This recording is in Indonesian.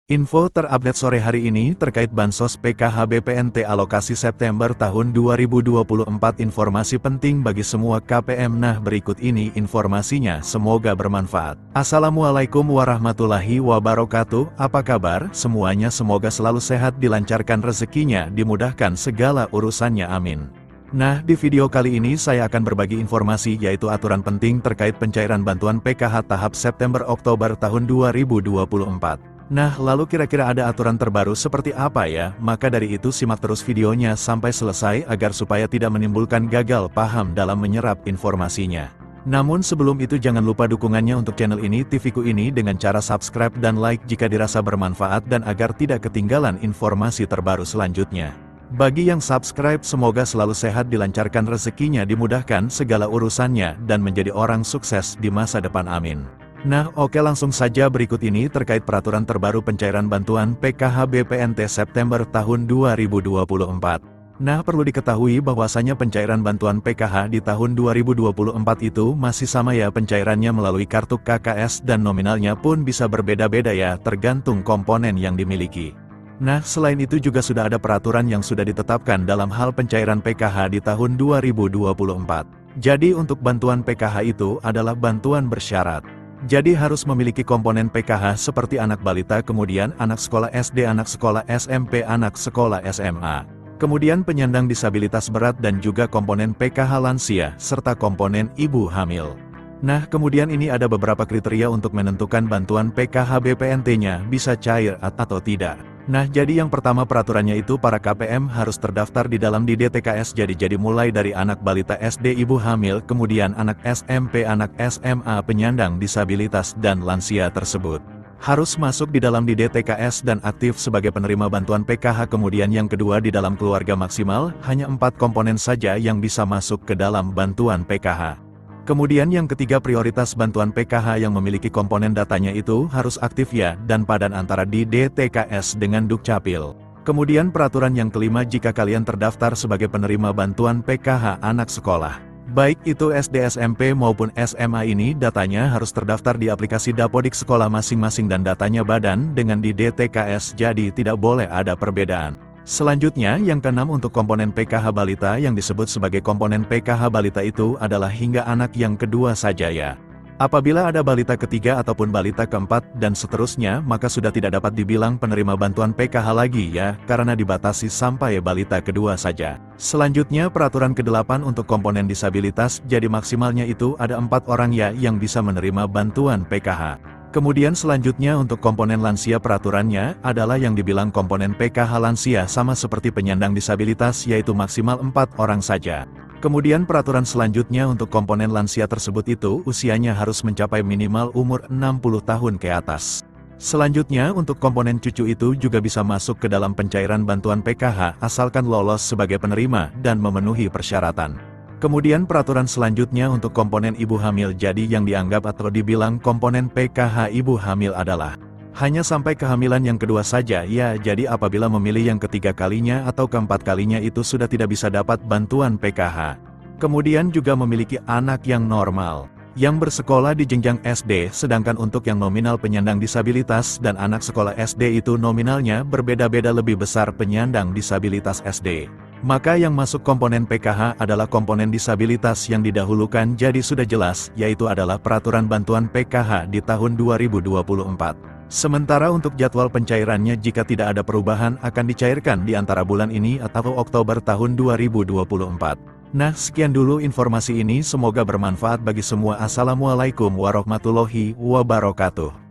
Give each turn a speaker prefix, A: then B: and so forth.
A: Info terupdate sore hari ini terkait Bansos PKH BPNT alokasi September tahun 2024. Informasi penting bagi semua KPM. Nah, berikut ini informasinya, semoga bermanfaat. Assalamualaikum warahmatullahi wabarakatuh. Apa kabar semuanya? Semoga selalu sehat, dilancarkan rezekinya, dimudahkan segala urusannya, amin. Nah, di video kali ini saya akan berbagi informasi yaitu aturan penting terkait pencairan bantuan PKH tahap September-Oktober tahun 2024. Nah, lalu kira-kira ada aturan terbaru seperti apa ya? Maka dari itu simak terus videonya sampai selesai agar supaya tidak menimbulkan gagal paham dalam menyerap informasinya. Namun sebelum itu jangan lupa dukungannya untuk channel ini, TV-ku ini dengan cara subscribe dan like jika dirasa bermanfaat dan agar tidak ketinggalan informasi terbaru selanjutnya. Bagi yang subscribe semoga selalu sehat, dilancarkan rezekinya, dimudahkan segala urusannya, dan menjadi orang sukses di masa depan, amin. Nah, oke, langsung saja berikut ini terkait peraturan terbaru pencairan bantuan PKH BPNT September tahun 2024. Nah, perlu diketahui bahwasanya pencairan bantuan PKH di tahun 2024 itu masih sama ya, pencairannya melalui kartu KKS dan nominalnya pun bisa berbeda-beda ya, tergantung komponen yang dimiliki. Nah, selain itu juga sudah ada peraturan yang sudah ditetapkan dalam hal pencairan PKH di tahun 2024. Jadi untuk bantuan PKH itu adalah bantuan bersyarat. Jadi harus memiliki komponen PKH seperti anak balita, kemudian anak sekolah SD, anak sekolah SMP, anak sekolah SMA. Kemudian penyandang disabilitas berat dan juga komponen PKH lansia, serta komponen ibu hamil. Nah, kemudian ini ada beberapa kriteria untuk menentukan bantuan PKH BPNT-nya bisa cair atau tidak. Nah, jadi yang pertama peraturannya itu para KPM harus terdaftar di dalam DTKS. Jadi mulai dari anak balita SD, ibu hamil, kemudian anak SMP, anak SMA, penyandang disabilitas, dan lansia tersebut harus masuk di dalam DTKS dan aktif sebagai penerima bantuan PKH. Kemudian yang kedua, di dalam keluarga maksimal, hanya 4 komponen saja yang bisa masuk ke dalam bantuan PKH. Kemudian yang ketiga, prioritas bantuan PKH yang memiliki komponen datanya itu harus aktif ya, dan padan antara di DTKS dengan Dukcapil. Kemudian peraturan yang kelima, jika kalian terdaftar sebagai penerima bantuan PKH anak sekolah, baik itu SD, SMP maupun SMA, ini datanya harus terdaftar di aplikasi Dapodik sekolah masing-masing dan datanya badan dengan di DTKS, jadi tidak boleh ada perbedaan. Selanjutnya, yang keenam, untuk komponen PKH balita yang disebut sebagai komponen PKH balita itu adalah hingga anak yang kedua saja ya. Apabila ada balita ketiga ataupun balita keempat dan seterusnya, maka sudah tidak dapat dibilang penerima bantuan PKH lagi ya, karena dibatasi sampai balita kedua saja. Selanjutnya, peraturan ke-8 untuk komponen disabilitas, jadi maksimalnya itu ada 4 orang ya yang bisa menerima bantuan PKH. Kemudian selanjutnya untuk komponen lansia, peraturannya adalah yang dibilang komponen PKH lansia sama seperti penyandang disabilitas, yaitu maksimal 4 orang saja. Kemudian peraturan selanjutnya untuk komponen lansia tersebut itu usianya harus mencapai minimal umur 60 tahun ke atas. Selanjutnya untuk komponen cucu itu juga bisa masuk ke dalam pencairan bantuan PKH asalkan lolos sebagai penerima dan memenuhi persyaratan. Kemudian peraturan selanjutnya untuk komponen ibu hamil, jadi yang dianggap atau dibilang komponen PKH ibu hamil adalah hanya sampai kehamilan yang kedua saja ya, jadi apabila memilih yang ketiga kalinya atau keempat kalinya itu sudah tidak bisa dapat bantuan PKH. Kemudian juga memiliki anak yang normal, yang bersekolah di jenjang SD, sedangkan untuk yang nominal penyandang disabilitas dan anak sekolah SD itu nominalnya berbeda-beda, lebih besar penyandang disabilitas SD. Maka yang masuk komponen PKH adalah komponen disabilitas yang didahulukan, jadi sudah jelas, yaitu adalah peraturan bantuan PKH di tahun 2024. Sementara untuk jadwal pencairannya, jika tidak ada perubahan akan dicairkan di antara bulan ini atau Oktober tahun 2024. Nah, sekian dulu informasi ini, semoga bermanfaat bagi semua. Assalamualaikum warahmatullahi wabarakatuh.